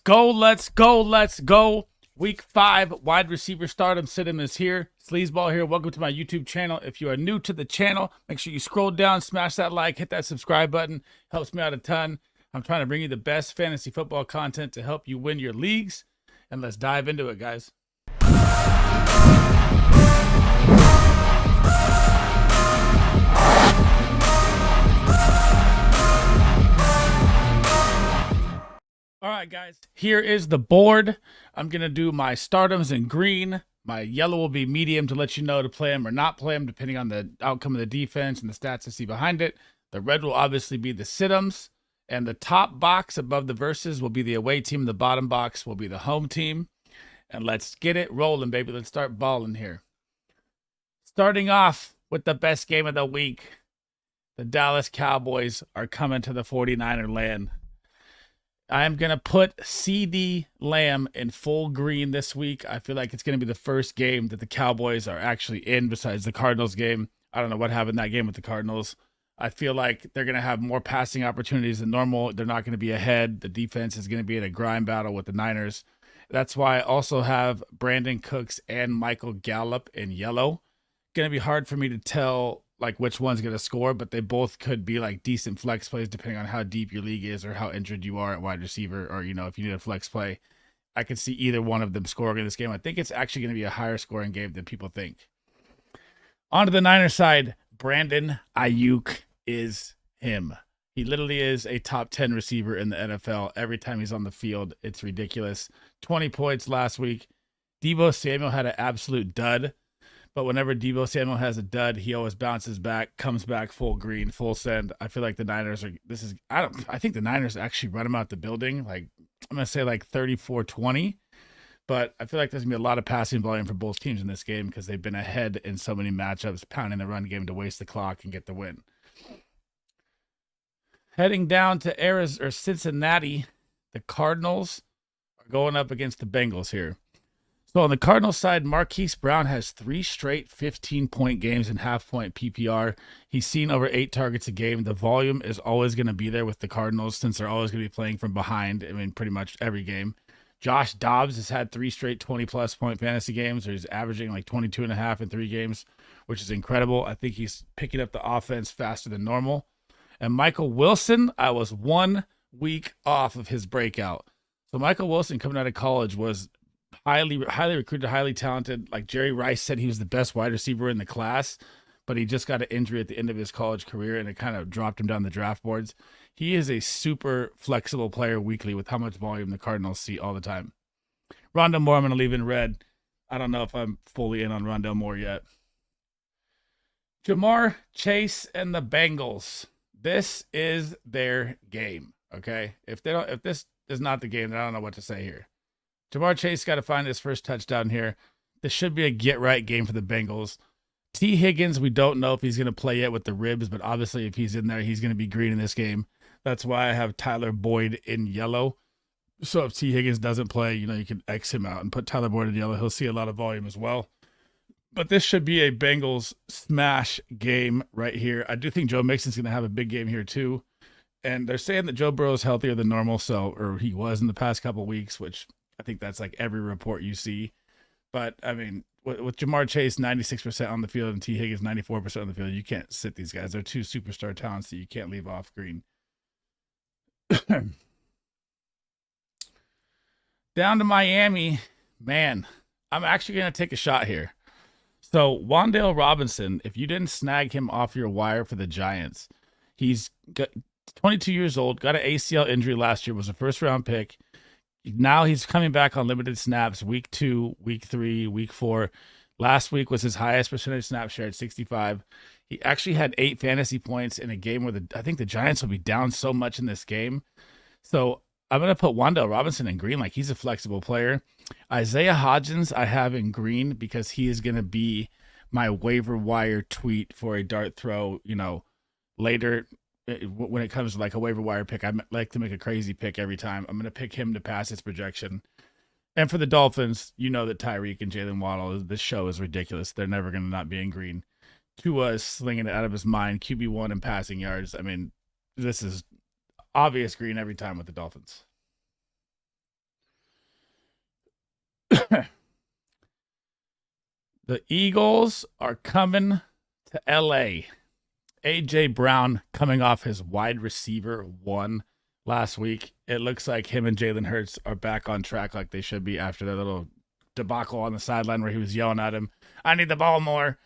go, let's go, let's go. Week 5, wide receiver stardom sitem is here. Sleazeball here. Welcome to my YouTube channel. If you are new to the channel, make sure you scroll down, smash that like, hit that subscribe button. Helps me out a ton. I'm trying to bring you the best fantasy football content to help you win your leagues. And let's dive into it, guys. All right, guys, here is the board. I'm going to do my stardoms in green. My yellow will be medium to let you know to play them or not play them, depending on the outcome of the defense and the stats I see behind it. The red will obviously be the situms. And the top box above the verses will be the away team. The bottom box will be the home team. And let's get it rolling, baby. Let's start balling here. Starting off with the best game of the week. The Dallas Cowboys are coming to the 49er land. I am going to put CD Lamb in full green this week. I feel like it's going to be the first game that the Cowboys are actually in besides the Cardinals game. I don't know what happened in that game with the Cardinals. I feel like they're going to have more passing opportunities than normal. They're not going to be ahead. The defense is going to be in a grind battle with the Niners. That's why I also have Brandon Cooks and Michael Gallup in yellow. Going to be hard for me to tell like which one's going to score, but they both could be like decent flex plays depending on how deep your league is or how injured you are at wide receiver, or, you know, if you need a flex play. I could see either one of them scoring in this game. I think it's actually going to be a higher scoring game than people think. On to the Niners side, Brandon Ayuk is him. He literally is a top 10 receiver in the NFL. Every time he's on the field, it's ridiculous. 20 points last week. Deebo Samuel had an absolute dud. But whenever Deebo Samuel has a dud, he always bounces back, comes back full green, full send. I feel like the Niners are, I think the Niners actually run him out the building. Like, I'm going to say like 34-20. But I feel like there's going to be a lot of passing volume for both teams in this game because they've been ahead in so many matchups, pounding the run game to waste the clock and get the win. Heading down to Cincinnati, the Cardinals are going up against the Bengals here. So on the Cardinals side, Marquise Brown has 3 straight 15-point games in half-point PPR. He's seen over 8 targets a game. The volume is always going to be there with the Cardinals since they're always going to be playing from behind. I mean, pretty much every game. Josh Dobbs has had 3 straight 20-plus point fantasy games. He's averaging like 22.5 in 3 games, which is incredible. I think he's picking up the offense faster than normal. And Michael Wilson, I was 1 week off of his breakout. So Michael Wilson coming out of college was highly recruited, highly talented. Like Jerry Rice said, he was the best wide receiver in the class, but he just got an injury at the end of his college career, and it kind of dropped him down the draft boards. He is a super flexible player weekly with how much volume the Cardinals see all the time. Rondale Moore, I'm going to leave in red. I don't know if I'm fully in on Rondale Moore yet. Jamar Chase and the Bengals. This is their game, okay? If this is not the game, then I don't know what to say here. Jamar Chase got to find his first touchdown here. This should be a get-right game for the Bengals. T. Higgins, we don't know if he's going to play yet with the ribs, but obviously if he's in there, he's going to be green in this game. That's why I have Tyler Boyd in yellow. So if T. Higgins doesn't play, you know, you can X him out and put Tyler Boyd in yellow. He'll see a lot of volume as well. But this should be a Bengals smash game right here. I do think Joe Mixon's going to have a big game here too. And they're saying that Joe Burrow is healthier than normal, or he was in the past couple of weeks, which I think that's like every report you see. But, I mean, with Jamar Chase 96% on the field and T. Higgins 94% on the field, you can't sit these guys. They're 2 superstar talents that you can't leave off green. Down to Miami. Man, I'm actually going to take a shot here. So, Wan'Dale Robinson, if you didn't snag him off your wire for the Giants, he's got 22 years old, got an ACL injury last year, was a first-round pick. Now he's coming back on limited snaps week 2, week 3, week 4. Last week was his highest percentage snap share at 65. He actually had 8 fantasy points in a game where I think the Giants will be down so much in this game. So I'm going to put Wan'Dale Robinson in green. Like, he's a flexible player. Isaiah Hodgins I have in green because he is going to be my waiver wire tweet for a dart throw, you know, later. When it comes to like a waiver wire pick, I like to make a crazy pick every time. I'm going to pick him to pass his projection. And for the Dolphins, you know that Tyreek and Jalen Waddle, this show is ridiculous. They're never going to not be in green. Tua is slinging it out of his mind. QB1 in passing yards. I mean, this is obvious green every time with the Dolphins. The Eagles are coming to LA. A.J. Brown coming off his wide receiver one last week. It looks like him and Jalen Hurts are back on track like they should be after their little debacle on the sideline where he was yelling at him, I need the ball more.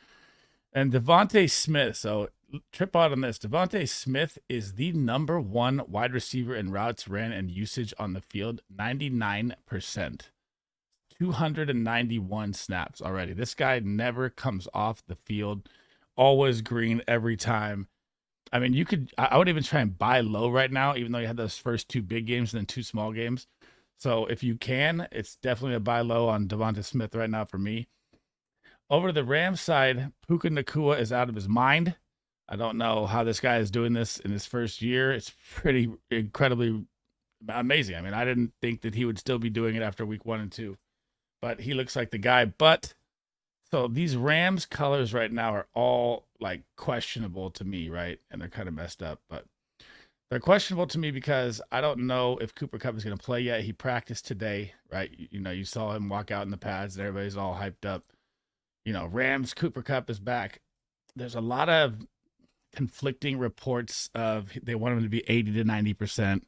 And Devontae Smith, so trip out on this. Devontae Smith is the number one wide receiver in routes ran and usage on the field, 99%. 291 snaps already. This guy never comes off the field. Always green every time. I mean, I would even try and buy low right now, even though you had those first two big games and then two small games. So if you can, it's definitely a buy low on Devonta Smith right now for me. Over to the Rams side, Puka Nacua is out of his mind. I don't know how this guy is doing this in his first year. It's pretty incredibly amazing. I mean, I didn't think that he would still be doing it after week 1 and 2, but he looks like the guy. But so these Rams colors right now are all like questionable to me, right? And they're kind of messed up, but they're questionable to me because I don't know if Cooper Kupp is going to play yet. He practiced today, right? You know, you saw him walk out in the pads and everybody's all hyped up. You know, Rams, Cooper Kupp is back. There's a lot of conflicting reports of they want him to be 80 to 90%.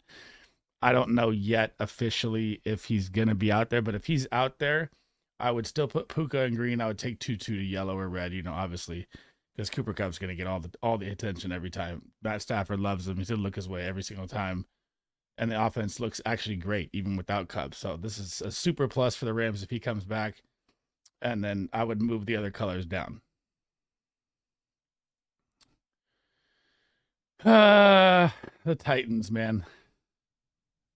I don't know yet officially if he's going to be out there, but if he's out there, I would still put Puka in green. I would take 2-2 to yellow or red, you know, obviously, because Cooper Kupp's going to get all the attention every time. Matt Stafford loves him. He's going to look his way every single time. And the offense looks actually great, even without Kupp. So this is a super plus for the Rams if he comes back. And then I would move the other colors down. The Titans, man.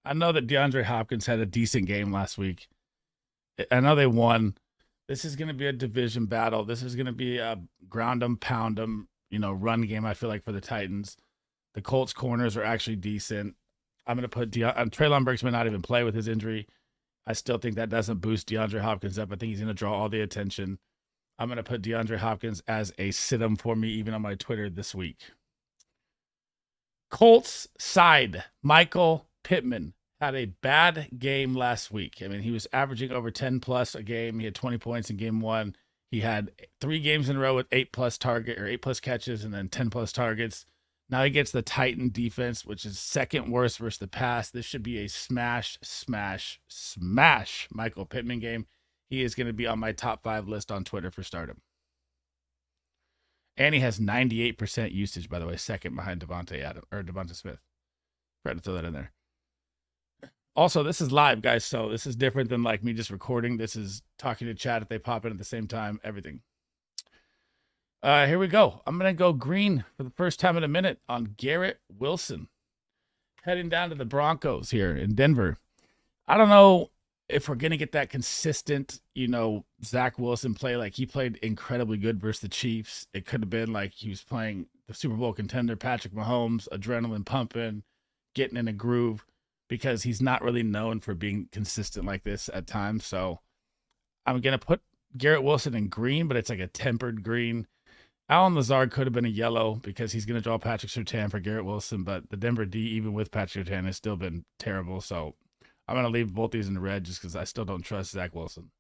I know that DeAndre Hopkins had a decent game last week. I know they won. This is going to be a division battle. This is going to be a ground 'em, pound 'em, you know, run game, I feel like, for the Titans. The Colts corners are actually decent. I'm going to put Treylon Burks may not even play with his injury. I still think that doesn't boost DeAndre Hopkins up. I think he's going to draw all the attention. I'm going to put DeAndre Hopkins as a sitem for me, even on my Twitter this week. Colts side, Michael Pittman had a bad game last week. I mean, he was averaging over 10 plus a game. He had 20 points in game 1. He had 3 games in a row with 8 plus catches and then 10 plus targets. Now he gets the Titan defense, which is second worst versus the pass. This should be a smash Michael Pittman game. He is going to be on my top 5 list on Twitter for startem. And he has 98% usage, by the way, second behind Devonta Smith. Try to throw that in there. Also, this is live, guys, so this is different than like me just recording. This is talking to chat if they pop in at the same time, everything. Here we go. I'm going to go green for the first time in a minute on Garrett Wilson. Heading down to the Broncos here in Denver. I don't know if we're going to get that consistent, you know, Zach Wilson play. Like, he played incredibly good versus the Chiefs. It could have been like he was playing the Super Bowl contender, Patrick Mahomes, adrenaline pumping, getting in a groove, because he's not really known for being consistent like this at times. So I'm going to put Garrett Wilson in green, but it's like a tempered green. Alan Lazard could have been a yellow because he's going to draw Patrick Surtain for Garrett Wilson, but the Denver D, even with Patrick Surtain, has still been terrible. So I'm going to leave both these in the red just because I still don't trust Zach Wilson.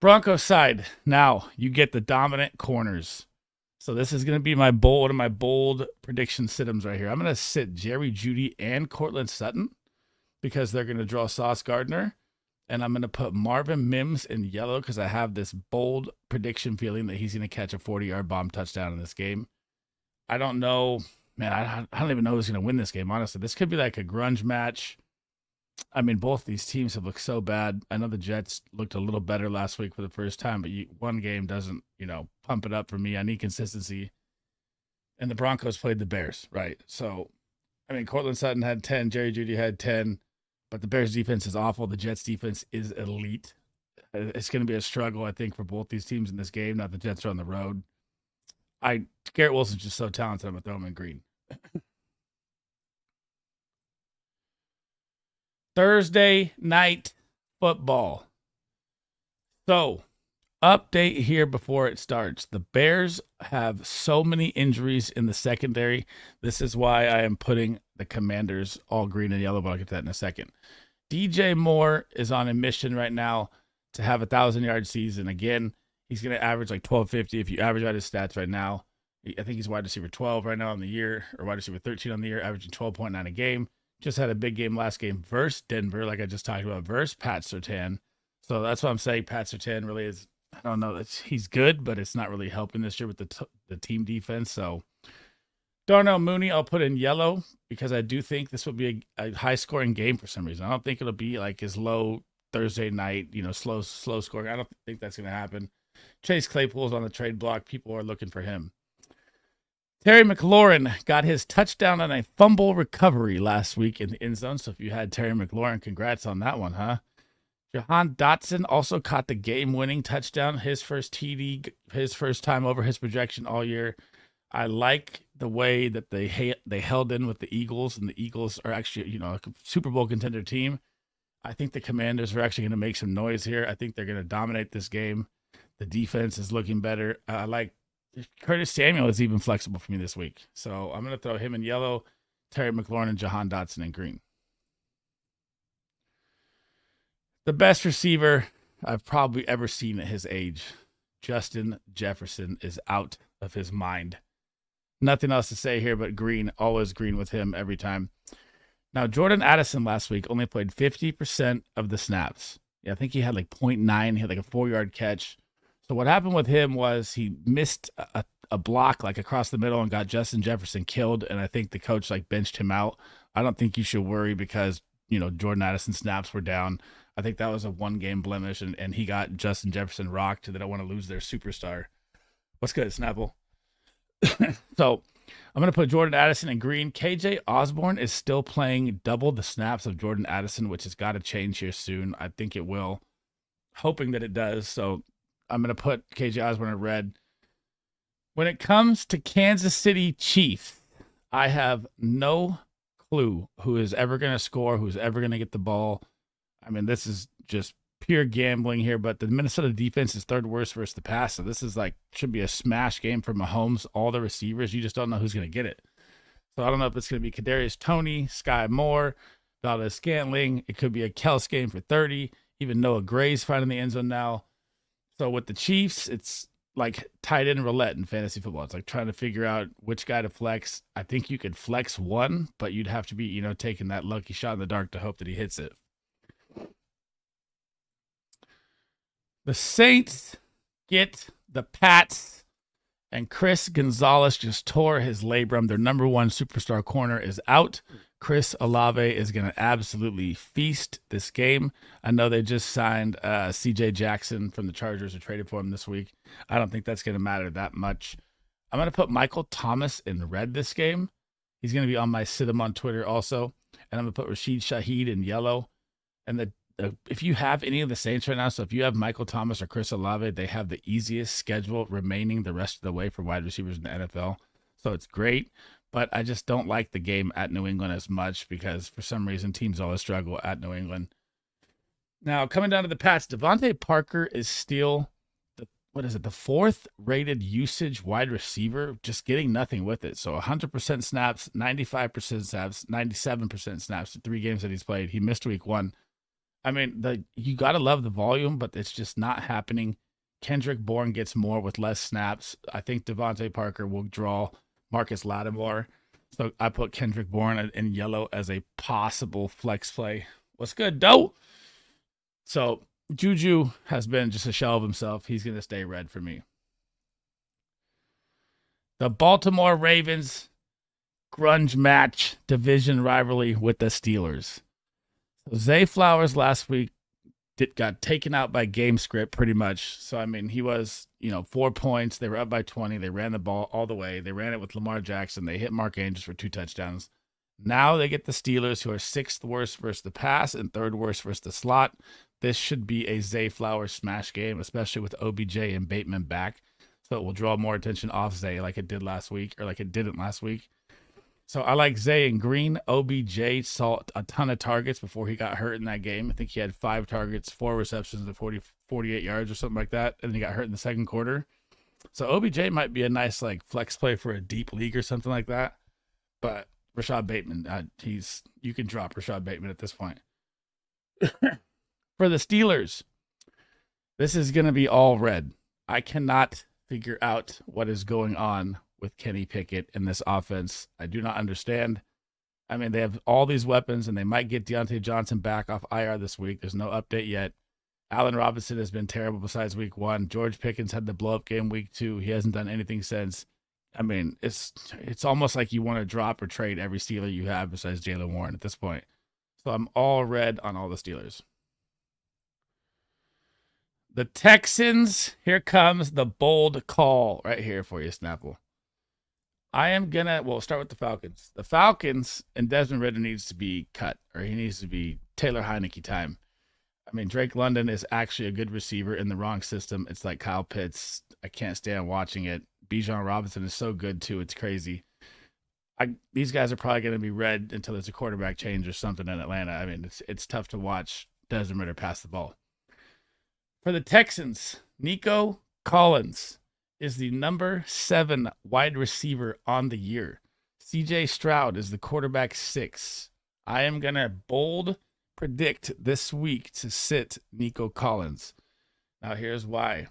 Broncos side. Now you get the dominant corners. So this is going to be one of my bold prediction situms right here. I'm going to sit Jerry Jeudy and Cortland Sutton because they're going to draw Sauce Gardner. And I'm going to put Marvin Mims in yellow because I have this bold prediction feeling that he's going to catch a 40-yard bomb touchdown in this game. I don't know. Man, I don't even know who's going to win this game, honestly. This could be like a grunge match. I mean, both these teams have looked so bad. I know the Jets looked a little better last week for the first time, but one game doesn't, you know, pump it up for me. I need consistency. And the Broncos played the Bears, right? So, I mean, Cortland Sutton had 10. Jerry Jeudy had 10. But the Bears defense is awful. The Jets defense is elite. It's going to be a struggle, I think, for both these teams in this game. Now the Jets are on the road. Garrett Wilson's just so talented. I'm going to throw him in green. Thursday night football. So, update here before it starts. The Bears have so many injuries in the secondary. This is why I am putting the Commanders all green and yellow, but I'll get to that in a second. DJ Moore is on a mission right now. to have 1,000-yard season. Again, he's going to average like 1250 if you average out his stats right now. I think he's wide receiver 12 right now on the year, or wide receiver 13 on the year, averaging 12.9 a game. Just had a big game last game versus Denver, like I just talked about, versus Pat Surtain. So that's what I'm saying. Pat Surtain really is, I don't know, he's good, but it's not really helping this year with the team defense. So Darnell Mooney, I'll put in yellow because I do think this will be a high-scoring game for some reason. I don't think it'll be like his low Thursday night, slow scoring. I don't think that's going to happen. Chase Claypool's on the trade block. People are looking for him. Terry McLaurin got his touchdown on a fumble recovery last week in the end zone. So if you had Terry McLaurin, congrats on that one, huh? Jahan Dotson also caught the game-winning touchdown, his first TD, his first time over his projection all year. I like the way that they held in with the Eagles, and the Eagles are actually, a Super Bowl contender team. I think the Commanders are actually going to make some noise here. I think they're going to dominate this game. The defense is looking better. I like Curtis Samuel is even flexible for me this week. So I'm going to throw him in yellow, Terry McLaurin, and Jahan Dotson in green. The best receiver I've probably ever seen at his age, Justin Jefferson, is out of his mind. Nothing else to say here but green. Always green with him every time. Now, Jordan Addison last week only played 50% of the snaps. Yeah, I think he had like 0.9. He had like a 4-yard catch. So what happened with him was he missed a block like across the middle and got Justin Jefferson killed. And I think the coach like benched him out. I don't think you should worry because, Jordan Addison's snaps were down. I think that was a one-game blemish, and he got Justin Jefferson rocked. They don't want to lose their superstar. What's good, Snapple? So I'm going to put Jordan Addison in green. KJ Osborne is still playing double the snaps of Jordan Addison, which has got to change here soon. I think it will. Hoping that it does. So I'm going to put KJ Osborne in red. When it comes to Kansas City Chiefs, I have no clue who is ever going to score, who's ever going to get the ball. I mean, this is just pure gambling here, but the Minnesota defense is third worst versus the pass. So this is should be a smash game for Mahomes. All the receivers, you just don't know who's going to get it. So I don't know if it's going to be Kadarius Toney, Sky Moore, Valdez Scantling. It could be a Kels game for 30. Even Noah Gray's finding the end zone now. So with the Chiefs, it's like tight end roulette in fantasy football. It's like trying to figure out which guy to flex. I think you could flex one, but you'd have to be, taking that lucky shot in the dark to hope that he hits it. The Saints get the Pats, and Chris Gonzalez just tore his labrum. Their number one superstar corner is out. Chris Olave is going to absolutely feast this game. I know they just signed C.J. Jackson from the Chargers or traded for him this week. I don't think that's going to matter that much. I'm going to put Michael Thomas in red this game. He's going to be on my sitem on Twitter also. And I'm going to put Rashid Shaheed in yellow. And if you have any of the Saints right now, so if you have Michael Thomas or Chris Olave, they have the easiest schedule remaining the rest of the way for wide receivers in the NFL. So it's great, but I just don't like the game at New England as much because for some reason teams always struggle at New England. Now, coming down to the Pats, Devontae Parker is still, the fourth rated usage wide receiver, just getting nothing with it. So 100% snaps, 95% snaps, 97% snaps, the 3 games that he's played. He missed week 1. I mean, you got to love the volume, but it's just not happening. Kendrick Bourne gets more with less snaps. I think Devontae Parker will draw Marcus Lattimore. So I put Kendrick Bourne in yellow as a possible flex play. What's good, Doe? So Juju has been just a shell of himself. He's going to stay red for me. The Baltimore Ravens grunge match division rivalry with the Steelers. Zay Flowers last week got taken out by game script pretty much. So, I mean, he was, 4 points. They were up by 20. They ran the ball all the way. They ran it with Lamar Jackson. They hit Mark Andrews for 2 touchdowns. Now they get the Steelers, who are 6th worst versus the pass and 3rd worst versus the slot. This should be a Zay Flowers smash game, especially with OBJ and Bateman back. So it will draw more attention off Zay like it did last week, or like it didn't last week. So I like Zay in green. OBJ saw a ton of targets before he got hurt in that game. I think he had 5 targets, 4 receptions of 48 yards or something like that. And then he got hurt in the second quarter. So OBJ might be a nice flex play for a deep league or something like that. But Rashad Bateman, you can drop Rashad Bateman at this point. For the Steelers, This is going to be all red. I cannot figure out what is going on with Kenny Pickett in this offense. I do not understand. I mean, they have all these weapons, and they might get Deontay Johnson back off IR this week. There's no update yet. Allen Robinson has been terrible besides week 1. George Pickens had the blow-up game week 2. He hasn't done anything since. I mean, it's almost like you want to drop or trade every Steeler you have besides Jaylen Warren at this point. So I'm all red on all the Steelers. The Texans, here comes the bold call right here for you, Snapple. I am going to, we'll start with the Falcons. The Falcons, and Desmond Ridder needs to be cut, or he needs to be Taylor Heineke time. I mean, Drake London is actually a good receiver in the wrong system. It's like Kyle Pitts. I can't stand watching it. Bijan Robinson is so good, too. It's crazy. These guys are probably going to be red until there's a quarterback change or something in Atlanta. I mean, it's tough to watch Desmond Ridder pass the ball. For the Texans, Nico Collins is the number 7 wide receiver on the year. CJ Stroud is the quarterback 6. I am going to bold predict this week to sit Nico Collins. Now, here's why.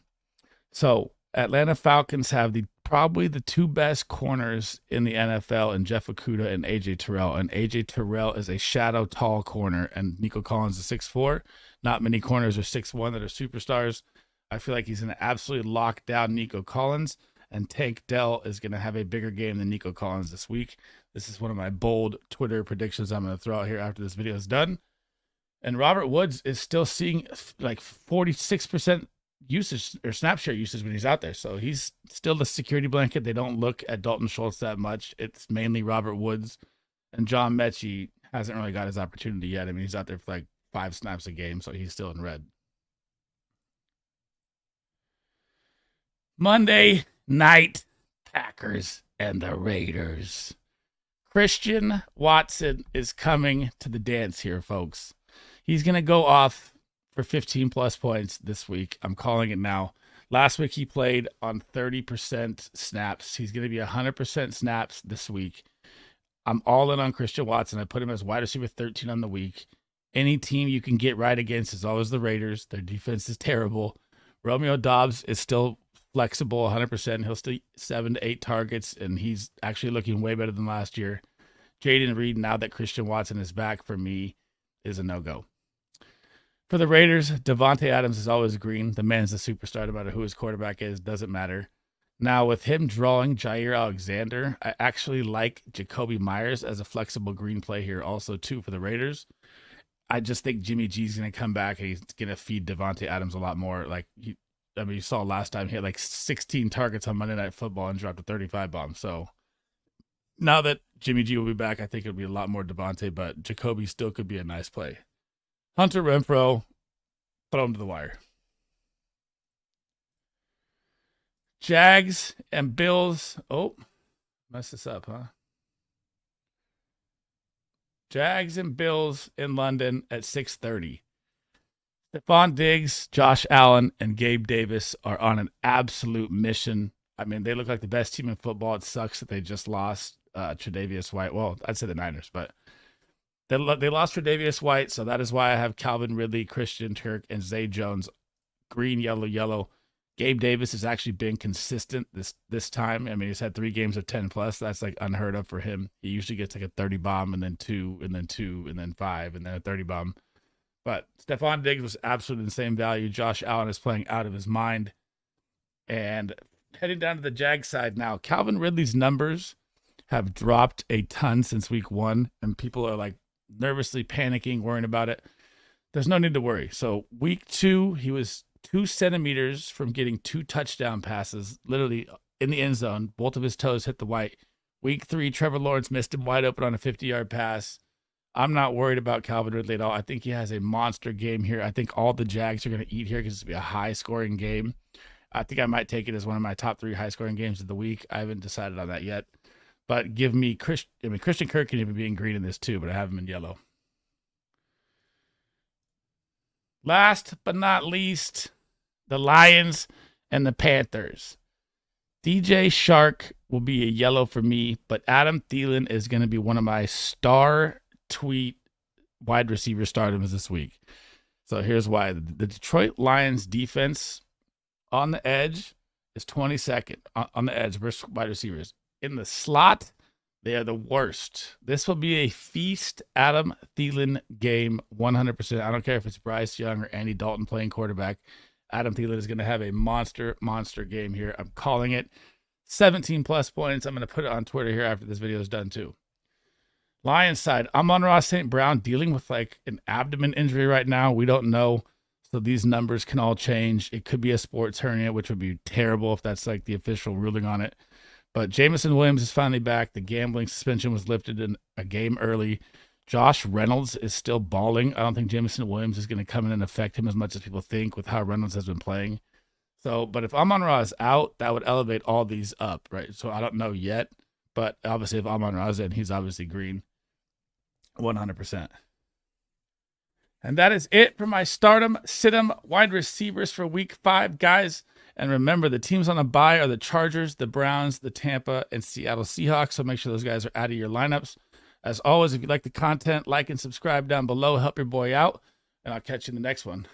So, Atlanta Falcons have probably the 2 best corners in the NFL in Jeff Okudah and A.J. Terrell. And A.J. Terrell is a shadow tall corner, and Nico Collins is 6'4". Not many corners are 6'1" that are superstars. I feel like he's going to absolutely lock down Nico Collins, and Tank Dell is going to have a bigger game than Nico Collins this week. This is one of my bold Twitter predictions I'm going to throw out here after this video is done. And Robert Woods is still seeing like 46% usage or snap share usage when he's out there. So he's still the security blanket. They don't look at Dalton Schultz that much. It's mainly Robert Woods, and John Mechie hasn't really got his opportunity yet. I mean, he's out there for like 5 snaps a game, so he's still in red. Monday night, Packers and the Raiders. Christian Watson is coming to the dance here, folks. He's going to go off for 15-plus points this week. I'm calling it now. Last week, he played on 30% snaps. He's going to be 100% snaps this week. I'm all in on Christian Watson. I put him as wide receiver 13 on the week. Any team you can get right against is always the Raiders. Their defense is terrible. Romeo Doubs is still flexible 100%. He'll still 7 to 8 targets, and he's actually looking way better than last year. Jaden Reed, now that Christian Watson is back, for me, is a no-go. For the Raiders, Devontae Adams is always green. The man's a superstar. No matter who his quarterback is, doesn't matter. Now, with him drawing Jair Alexander, I actually like Jacoby Myers as a flexible green play here also, too, for the Raiders. I just think Jimmy G's going to come back, and he's going to feed Devontae Adams a lot more. Like, you saw last time he had like 16 targets on Monday Night Football and dropped a 35 bomb. So now that Jimmy G will be back, I think it'll be a lot more Devontae, but Jacoby still could be a nice play. Hunter Renfrow, throw him to the wire. Jags and Bills. Oh, messed this up, huh? Jags and Bills in London at 6:30. Stephon Diggs, Josh Allen, and Gabe Davis are on an absolute mission. I mean, they look like the best team in football. It sucks that they just lost Tre'Davious White. Well, I'd say the Niners, but they lost Tre'Davious White, so that is why I have Calvin Ridley, Christian Kirk, and Zay Jones green, yellow, yellow. Gabe Davis has actually been consistent this time. I mean, he's had 3 games of 10+. That's like unheard of for him. He usually gets like a 30 bomb and then 2 and then 2 and then 5 and then a 30 bomb. But Stephon Diggs was absolutely the same value. Josh Allen is playing out of his mind. And heading down to the Jag side now, Calvin Ridley's numbers have dropped a ton since week 1, and people are like nervously panicking, worrying about it. There's no need to worry. So week 2, he was 2 centimeters from getting 2 touchdown passes, literally in the end zone. Both of his toes hit the white. Week 3, Trevor Lawrence missed him wide open on a 50-yard pass. I'm not worried about Calvin Ridley at all. I think he has a monster game here. I think all the Jags are going to eat here because it's going to be a high-scoring game. I think I might take it as one of my top 3 high-scoring games of the week. I haven't decided on that yet. But give me Christian Kirk can even be in green in this too, but I have him in yellow. Last but not least, the Lions and the Panthers. DJ Shark will be a yellow for me, but Adam Thielen is going to be one of my star tweet wide receiver starters this week. So here's why. The Detroit Lions defense on the edge is 22nd on the edge versus wide receivers. In the slot, they are the worst. This will be a feast Adam Thielen game 100%. I don't care if it's Bryce Young or Andy Dalton playing quarterback. Adam Thielen is going to have a monster game here. I'm calling it 17 plus points. I'm going to put it on Twitter here after this video is done too. Lions side, Amon-Ra St. Brown dealing with like an abdomen injury right now. We don't know. So these numbers can all change. It could be a sports hernia, which would be terrible if that's like the official ruling on it. But Jameson Williams is finally back. The gambling suspension was lifted in a game early. Josh Reynolds is still balling. I don't think Jameson Williams is going to come in and affect him as much as people think with how Reynolds has been playing. So, but if Amon-Ra is out, that would elevate all these up, right? So I don't know yet. But obviously if Amon-Ra is in, he's obviously green. 100%. And that is it for my startem, sitem, wide receivers for week 5, guys. And remember, the teams on a bye are the Chargers, the Browns, the Tampa, and Seattle Seahawks. So make sure those guys are out of your lineups. As always, if you like the content, like and subscribe down below. Help your boy out. And I'll catch you in the next one.